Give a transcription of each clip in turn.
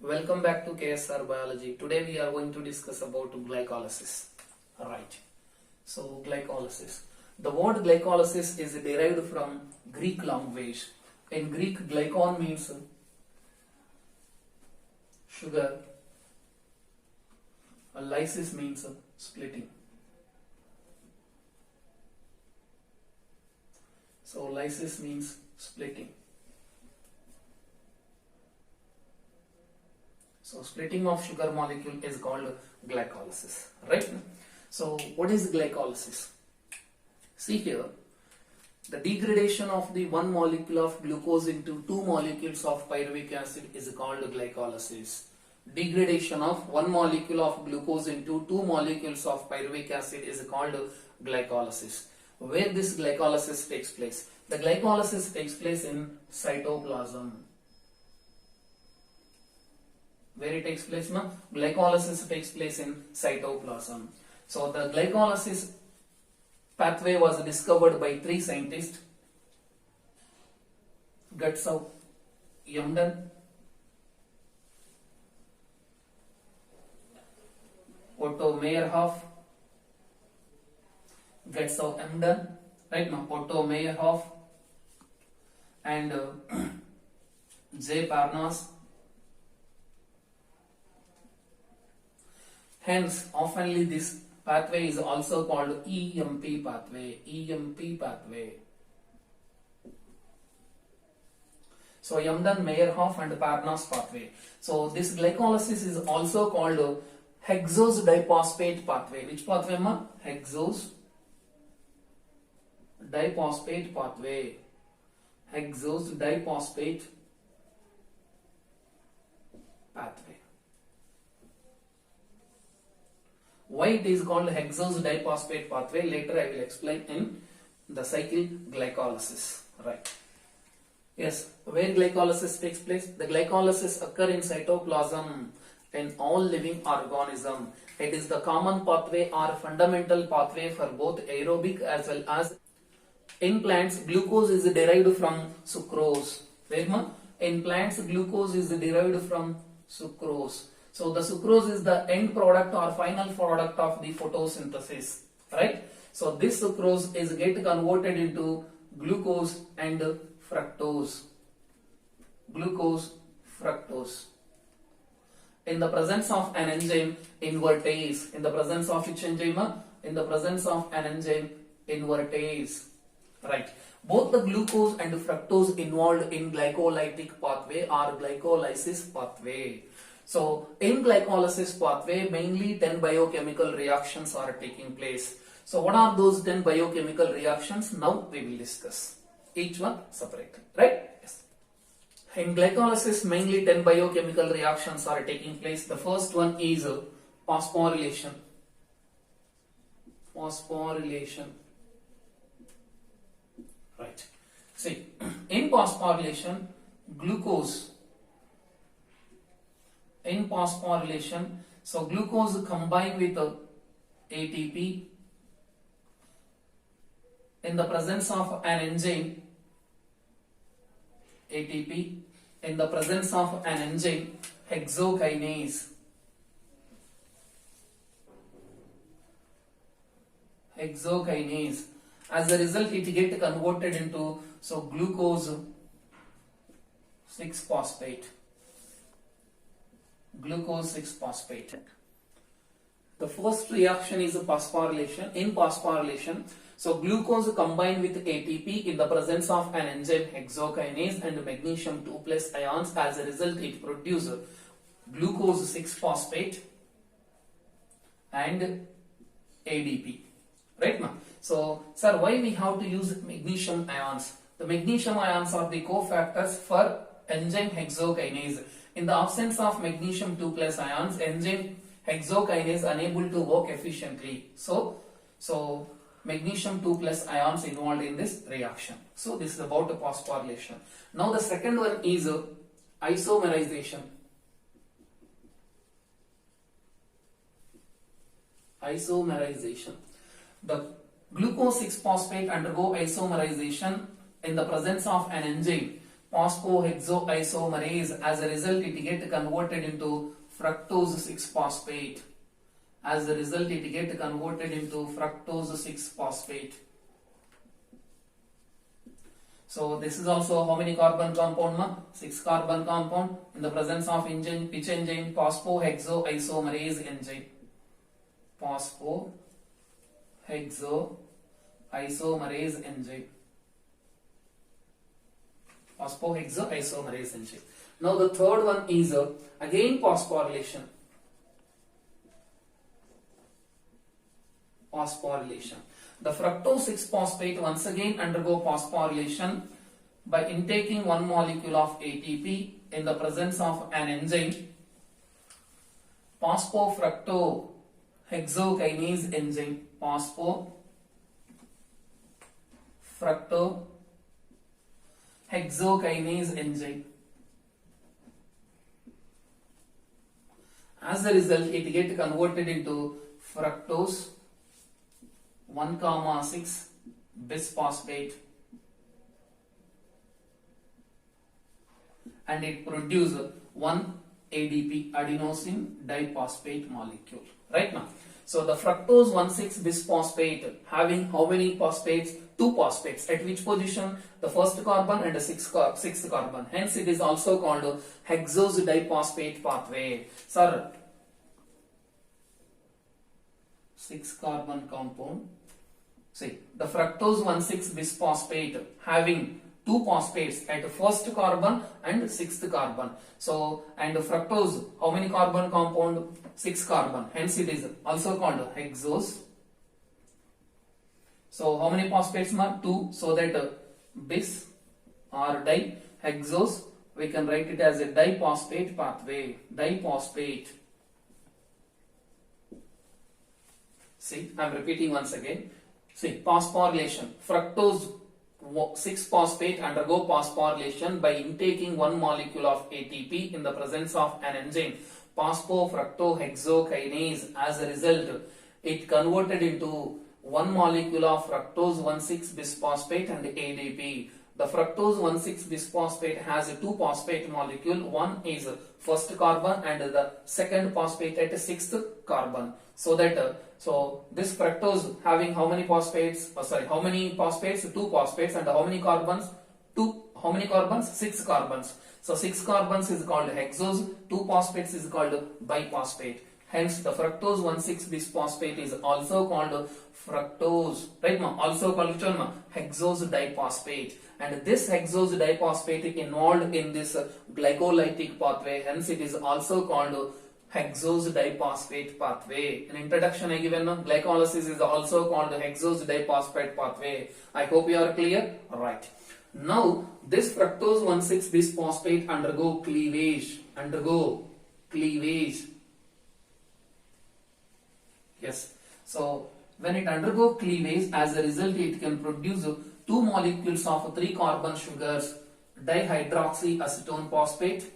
Welcome back to KSR Biology. Today we are going to discuss about glycolysis. Right. So glycolysis. The word glycolysis is derived from Greek language. In Greek, glycon means sugar. Lysis means splitting. So lysis means splitting. So splitting of sugar molecule is called glycolysis, right? So what is glycolysis? See here, the degradation of the one molecule of glucose into two molecules of pyruvic acid is called glycolysis. Degradation of one molecule of glucose into two molecules of pyruvic acid is called glycolysis. Where this glycolysis takes place? The glycolysis takes place in cytoplasm. Where it takes place? No? Glycolysis takes place in cytoplasm. So the glycolysis pathway was discovered by three scientists: Gutzau, Embden, Otto Meyerhoff. Gutzau, Embden, right now, Otto Meyerhoff and J. Parnas. Hence, oftenly this pathway is also called EMP pathway. EMP pathway. So, Embden, Meyerhoff and Parnas pathway. So, this glycolysis is also called hexose diphosphate pathway. Which pathway, ma? Hexose diphosphate pathway. Hexose diphosphate pathway. Why it is called hexose diphosphate pathway? Later I will explain in the cycle glycolysis. Right. Yes, where glycolysis takes place? The glycolysis occurs in cytoplasm in all living organism. It is the common pathway or fundamental pathway for both aerobic as well as in plants. Glucose is derived from sucrose. In plants, glucose is derived from sucrose. So the sucrose is the end product or final product of the photosynthesis, right? So this sucrose is get converted into glucose and fructose. Glucose, fructose. In the presence of an enzyme invertase. In the presence of which enzyme? In the presence of an enzyme invertase. Right. Both the glucose and fructose involved in glycolytic pathway or glycolysis pathway. So, in glycolysis pathway, mainly 10 biochemical reactions are taking place. So, what are those 10 biochemical reactions? Now we will discuss each one separately, right? Yes. In glycolysis, mainly 10 biochemical reactions are taking place. The first one is phosphorylation. Phosphorylation. Right. See, in phosphorylation, glucose. In phosphorylation, so glucose combined with ATP in the presence of an enzyme ATP in the presence of an enzyme hexokinase. Hexokinase. As a result, it gets converted into glucose 6-phosphate. Glucose 6-phosphate. The first reaction is phosphorylation. In phosphorylation, so glucose combined with ATP in the presence of an enzyme hexokinase and magnesium 2+ ions. As a result, it produces glucose 6-phosphate and ADP. Right now, so sir, why we have to use magnesium ions? The magnesium ions are the cofactors for enzyme hexokinase. In the absence of magnesium 2+ ions, enzyme hexokinase unable to work efficiently. So magnesium 2+ ions involved in this reaction. So this is about phosphorylation. Now the second one is isomerization. Isomerization. The glucose 6-phosphate undergo isomerization in the presence of an enzyme phosphohexoisomerase. As a result, it get converted into fructose 6-phosphate. As a result, it get converted into fructose 6-phosphate. So this is also how many carbon compound ma? 6 carbon compound in the presence of enzyme. Which enzyme? Phosphohexoisomerase enzyme. Phosphohexoisomerase enzyme. Phosphohexoisomerase enzyme. Now the third one is again phosphorylation. Phosphorylation. The fructose 6-phosphate once again undergo phosphorylation by intaking one molecule of ATP in the presence of an enzyme, phosphofructohexokinase enzyme. Phosphofructohexokinase enzyme. As a result, it gets converted into fructose 1,6 bisphosphate, and it produces one ADP, adenosine diphosphate molecule. Right now, so the fructose 1,6 bisphosphate having how many phosphates? 2 phosphates. At which position? The first carbon and the sixth carbon. Hence, it is also called hexose diphosphate pathway. Sir, 6 carbon compound. See, the fructose 1,6 bisphosphate having 2 phosphates at first carbon and sixth carbon. So, and fructose, how many carbon compound? 6 carbon. Hence, it is also called hexose. So, how many phosphates? 2. So that bis or dihexose, we can write it as a diphosphate pathway. Diphosphate. See, I am repeating once again. See, phosphorylation. Fructose 6-phosphate undergo phosphorylation by intaking one molecule of ATP in the presence of an enzyme, phosphofructohexokinase. As a result, it converted into one molecule of fructose 1,6 bisphosphate and ADP. The fructose 1,6 bisphosphate has a 2 phosphate molecule. One is first carbon and the second phosphate at sixth carbon. So that so this fructose having how many phosphates? How many phosphates? 2 phosphates. And how many carbons? 2. How many carbons? 6 carbons. So 6 carbons is called hexose. 2 phosphates is called biphosphate. Hence, the fructose 1,6 bisphosphate is also called fructose, right? Also called hexose diphosphate. And this hexose diphosphate is involved in this glycolytic pathway. Hence, it is also called hexose diphosphate pathway. In introduction, I given glycolysis is also called hexose diphosphate pathway. I hope you are clear. Right. Now, this fructose 1,6 bisphosphate undergo cleavage. Yes. So, when it undergo cleavage, as a result, it can produce 2 molecules of 3 carbon sugars, dihydroxyacetone phosphate,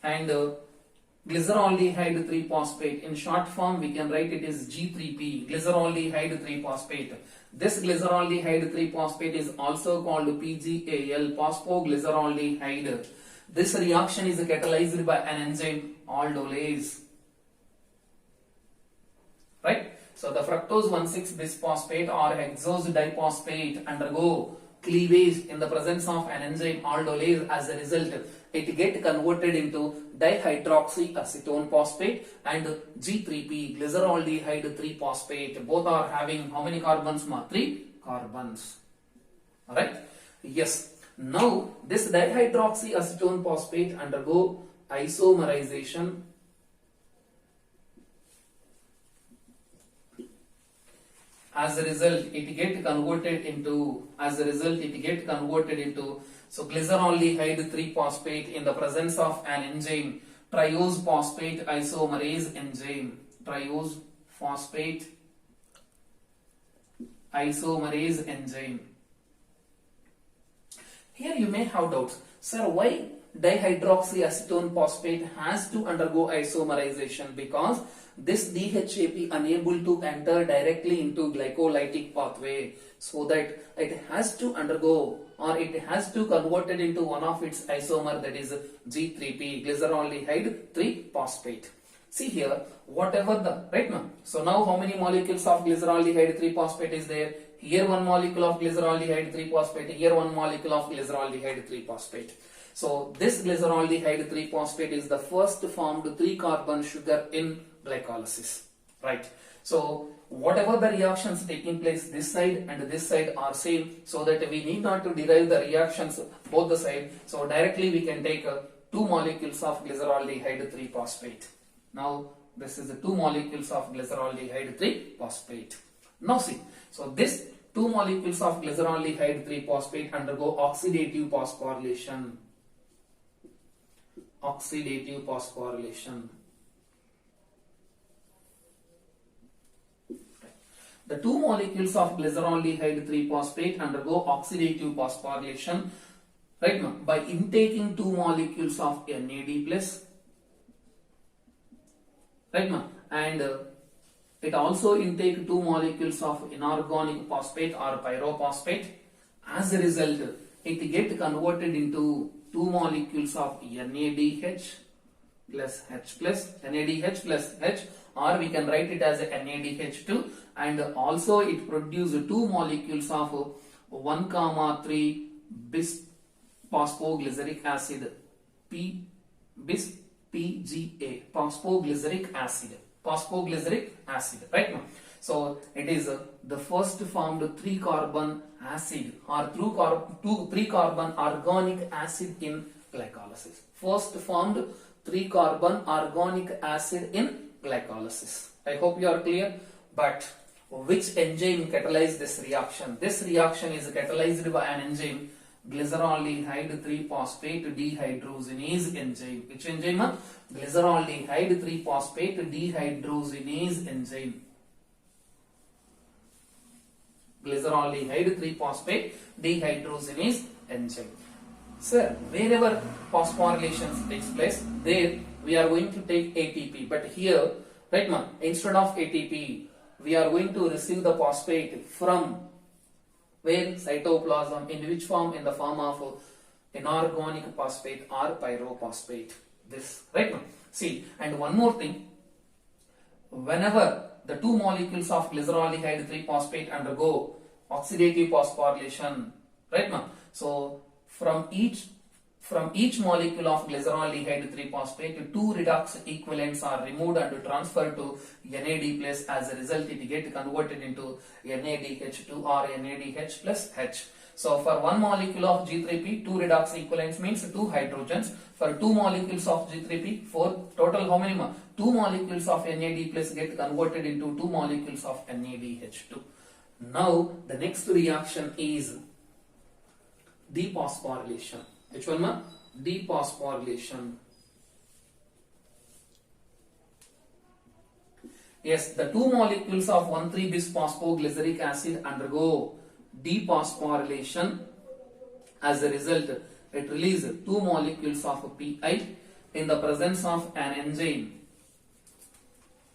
and glyceraldehyde 3-phosphate. In short form, we can write it as G3P, glyceraldehyde 3-phosphate. This glyceraldehyde 3-phosphate is also called PGAL, phosphoglyceraldehyde. This reaction is catalyzed by an enzyme aldolase. Right? So the fructose 1,6 bisphosphate or hexose diphosphate undergo cleavage in the presence of an enzyme aldolase. As a result, it gets converted into dihydroxyacetone phosphate and G3P, glyceraldehyde 3-phosphate. Both are having how many carbons? 3 carbons. Alright? Yes. Now, this dihydroxyacetone phosphate undergo isomerization. As a result, it get converted into so glyceraldehyde 3-phosphate in the presence of an enzyme, triose phosphate isomerase enzyme. Triose phosphate isomerase enzyme. Here you may have doubts. Sir, why dihydroxyacetone phosphate has to undergo isomerization because this DHAP unable to enter directly into glycolytic pathway, so that it has to undergo or it has to converted into one of its isomer, that is G3P, glyceraldehyde 3 phosphate. See here, whatever the right now. So now how many molecules of glyceraldehyde 3 phosphate is there? Here one molecule of glyceraldehyde 3 phosphate, here one molecule of glyceraldehyde 3 phosphate. So this glyceraldehyde 3 phosphate is the first formed 3 carbon sugar in glycolysis, right? So whatever the reactions taking place this side and this side are same, so that we need not to derive the reactions both the side. So directly we can take 2 molecules of glyceraldehyde 3 phosphate. Now this is the 2 molecules of glyceraldehyde 3 phosphate. Now see, so this 2 molecules of glyceraldehyde 3 phosphate undergo oxidative phosphorylation. Oxidative phosphorylation. The 2 molecules of glyceraldehyde 3 phosphate undergo oxidative phosphorylation, right now, by intaking 2 molecules of NAD plus, right now, and it also intake 2 molecules of inorganic phosphate or pyrophosphate. As a result, it get converted into 2 molecules of NADH plus H plus NADH plus H, or we can write it as a NADH2, and also it produces 2 molecules of 1,3 bis phosphoglyceric acid, bis PGA, phosphoglyceric acid, right now. So it is the first formed 3 carbon acid or 3 carbon organic acid in glycolysis. First formed 3 carbon organic acid in glycolysis. I hope you are clear. But which enzyme catalyzes this reaction? This reaction is catalyzed by an enzyme, glyceraldehyde 3 phosphate dehydrogenase enzyme. Which enzyme? Glyceraldehyde 3 phosphate dehydrogenase enzyme. Glyceraldehyde 3 phosphate dehydrogenase enzyme. Sir, wherever phosphorylation takes place, there we are going to take ATP. But here, right now, instead of ATP, we are going to receive the phosphate from where? Cytoplasm. In which form? In the form of inorganic phosphate or pyrophosphate. This, right now. See, and one more thing. Whenever the 2 molecules of glyceraldehyde 3 phosphate undergo oxidative phosphorylation, right now. So from each molecule of glyceraldehyde 3 phosphate, 2 redox equivalents are removed and transferred to NAD plus. As a result, it gets converted into NADH2 or NADH plus H. So for 1 molecule of G3P, 2 redox equivalents means 2 hydrogens. For 2 molecules of G3P, 4 total. How many more? 2 molecules of NAD plus get converted into 2 molecules of NADH2. Now the next reaction is dephosphorylation. Which one, ma? Dephosphorylation. Yes, the 2 molecules of 1,3-bis-phosphoglyceric acid undergo dephosphorylation. As a result, it releases 2 molecules of PI in the presence of an enzyme,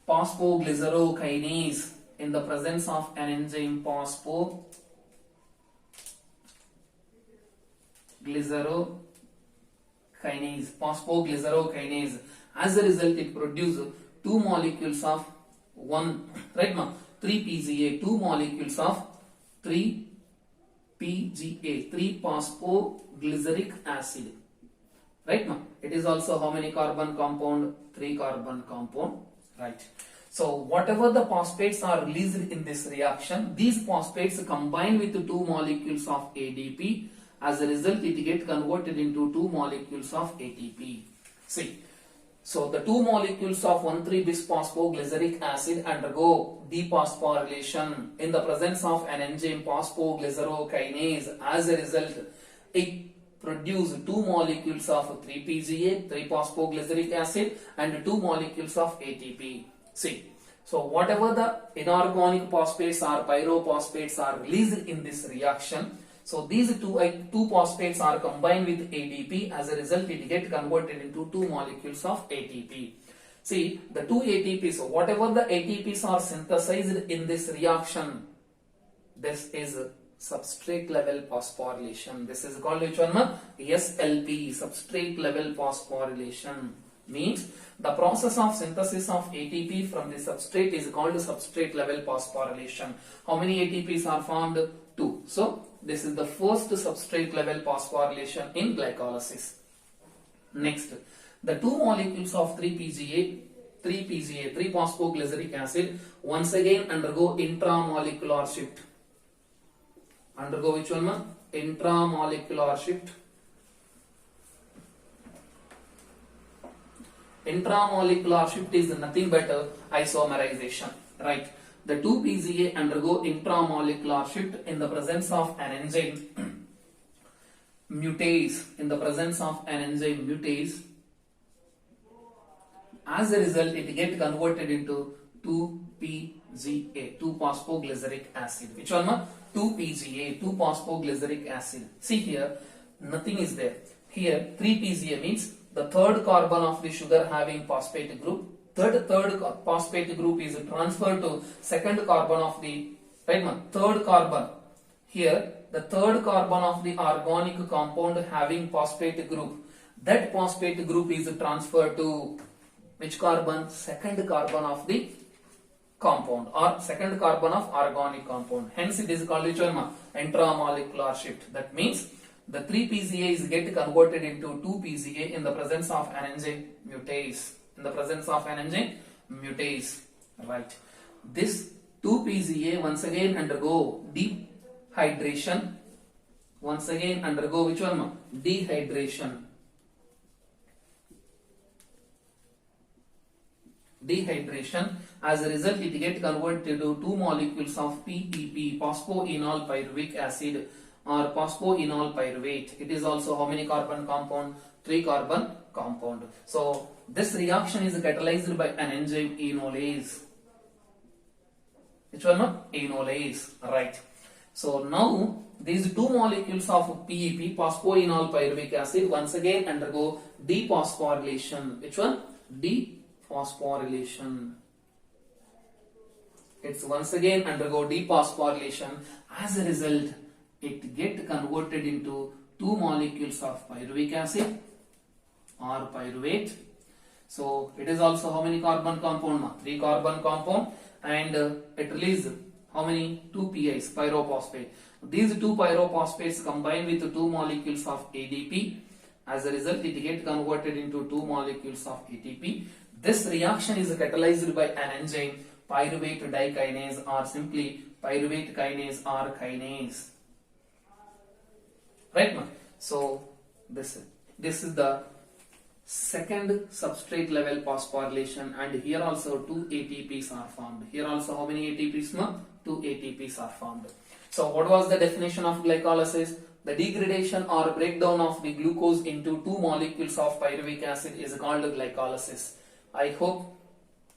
phosphoglycerokinase. In the presence of an enzyme, phosphoglycerokinase. As a result, it produces 2 molecules of 3-PGA, 2 molecules of 3-PGA, 3-phosphoglyceric acid. Right now, it is also how many carbon compound? 3 carbon compound. Right. So whatever the phosphates are released in this reaction, these phosphates combine with 2 molecules of ADP. As a result, it gets converted into 2 molecules of ATP. See, so the 2 molecules of 1,3-bis-phosphoglyceric acid undergo dephosphorylation in the presence of an enzyme, phosphoglycerokinase. As a result, it produces 2 molecules of 3-PGA, 3-phosphoglyceric acid, and 2 molecules of ATP. See, so whatever the inorganic phosphates or pyrophosphates are released in this reaction, So these two phosphates are combined with ADP. As a result, it get converted into two molecules of ATP. See, the two ATPs, whatever the ATPs are synthesized in this reaction, this is substrate level phosphorylation. This is called which one? SLP, substrate level phosphorylation. Means the process of synthesis of ATP from the substrate is called substrate level phosphorylation. How many ATPs are formed? 2. So this is the first substrate level phosphorylation in glycolysis. Next, the two molecules of 3-PGA, 3-phosphoglyceric acid once again undergo intramolecular shift. Undergo which one? Intramolecular shift. Intramolecular shift is nothing but isomerization, right? The 2-PGA undergo intramolecular shift in the presence of an enzyme mutase. In the presence of an enzyme mutase, as a result, it gets converted into 2-PGA, 2-phosphoglyceric acid. Which one? 2-PGA, 2-phosphoglyceric acid. See here, nothing is there. Here, 3-PGA means the third carbon of the sugar having phosphate group. Third phosphate group is transferred to second carbon of the third carbon. Here, the third carbon of the organic compound having phosphate group. That phosphate group is transferred to which carbon? Second carbon of the compound or second carbon of organic compound. Hence, it is called which one? Intramolecular shift. That means the 3-PGA is get converted into 2-PGA in the presence of an enzyme mutase. In the presence of an enzyme mutase, right? This 2-PGA once again undergo dehydration. Once again undergo which one? Dehydration. Dehydration. As a result, it get converted to two molecules of PEP, phosphoenol pyruvic acid, or phosphoenol pyruvate. It is also how many carbon compound? 3 carbon compound. So this reaction is catalyzed by an enzyme enolase. Which one? Enolase, right? So now these two molecules of PEP, phosphoenol pyruvic acid, once again undergo dephosphorylation. Which one? Dephosphorylation. It's once again undergo dephosphorylation. As a result, it get converted into two molecules of pyruvic acid or pyruvate. So it is also how many carbon compound? 3 carbon compound, and it releases how many? 2 PIs, pyrophosphate. These two pyrophosphates combine with two molecules of ADP. As a result, it get converted into two molecules of ATP. This reaction is catalyzed by an enzyme pyruvate dikinase, or simply pyruvate kinase or kinase. Right, ma? So this is the second substrate level phosphorylation, and here also two ATPs are formed. Here also how many ATPs, ma? 2 ATPs are formed. So what was the definition of glycolysis? The degradation or breakdown of the glucose into two molecules of pyruvic acid is called glycolysis. I hope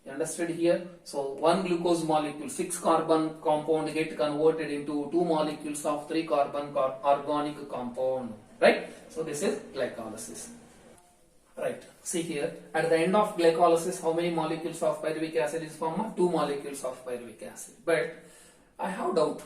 you understood here. So one glucose molecule, 6 carbon compound get converted into two molecules of 3 carbon organic compound, right? So this is glycolysis, right? See here, at the end of glycolysis, how many molecules of pyruvic acid is formed? 2 molecules of pyruvic acid. But I have doubt.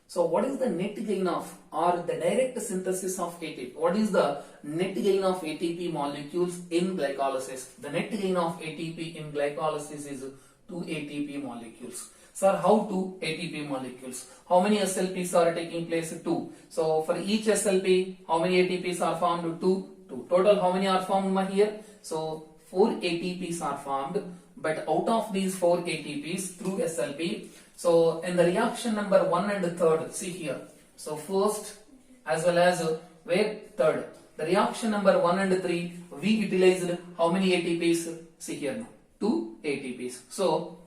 So what is the net gain of, or the direct synthesis of ATP? What is the net gain of ATP molecules in glycolysis? The net gain of ATP in glycolysis is 2 ATP molecules. Sir, how 2 ATP molecules? How many SLPs are taking place? 2. So for each SLP, how many ATPs are formed? 2. Total, how many are formed here? So 4 ATPs are formed. But out of these 4 ATPs through SLP, so in the reaction number 1 and 3rd, see here. So first as well as where 3rd. The reaction number 1 and 3, we utilized how many ATPs? See here now, 2 ATPs. So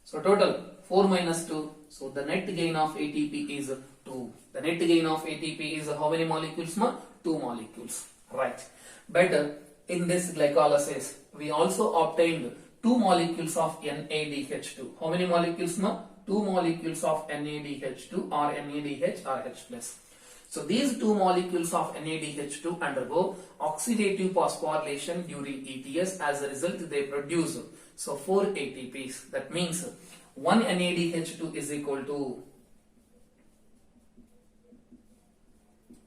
total 4 minus 2. So the net gain of ATP is 2. The net gain of ATP is how many molecules? 2 molecules, right? But in this glycolysis, we also obtained 2 molecules of NADH2. How many molecules? two molecules of NADH2 or NADH or H+. So these two molecules of NADH2 undergo oxidative phosphorylation during ETS. As a result, they produce 4 ATPs. That means 1 NADH2 is equal to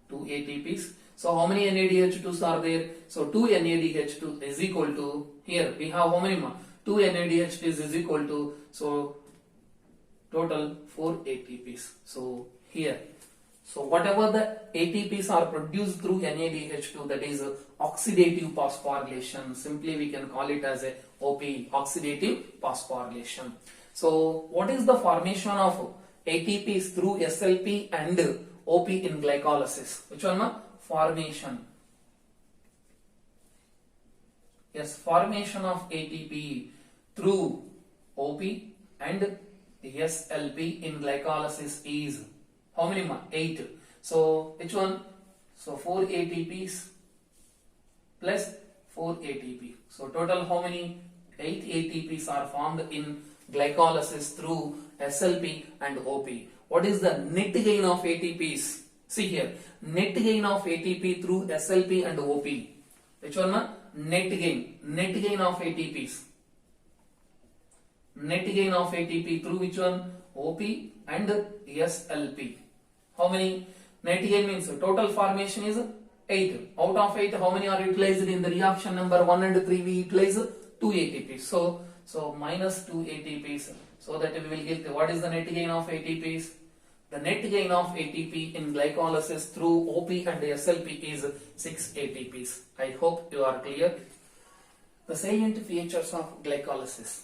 2 ATPs. So how many NADH2s are there? So 2 NADH2 is equal to, here we have how many more? 2 NADH2 is equal to, so total 4 ATPs. So here, so whatever the ATPs are produced through NADH2, that is oxidative phosphorylation. Simply we can call it as a OP, oxidative phosphorylation. So what is the formation of ATPs through SLP and OP in glycolysis? Which one, ma? Formation. Yes, formation of ATP through OP and SLP in glycolysis is how many, ma? 8. So which one? So 4 ATPs plus 4 ATP. So total how many? 8 ATPs are formed in glycolysis through SLP and OP. What is the net gain of ATPs? See here, net gain of ATP through SLP and OP. Which one, ma? Net gain. Net gain of ATPs. Net gain of ATP through which one? OP and SLP. How many? Net gain means total formation is 8. Out of 8, how many are utilized in the reaction number 1 and 3? We utilize 2 ATPs. So minus 2 ATPs. So that we will get what is the net gain of ATPs? The net gain of ATP in glycolysis through OP and SLP is 6 ATPs. I hope you are clear. The salient features of glycolysis.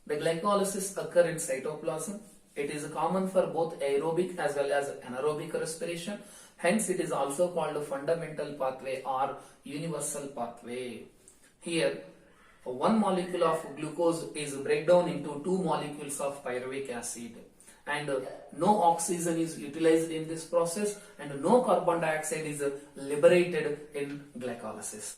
The glycolysis occur in cytoplasm. It is common for both aerobic as well as anaerobic respiration. Hence, it is also called a fundamental pathway or universal pathway. Here, one molecule of glucose is breakdown into 2 molecules of pyruvic acid. And no oxygen is utilized in this process and no carbon dioxide is liberated in glycolysis.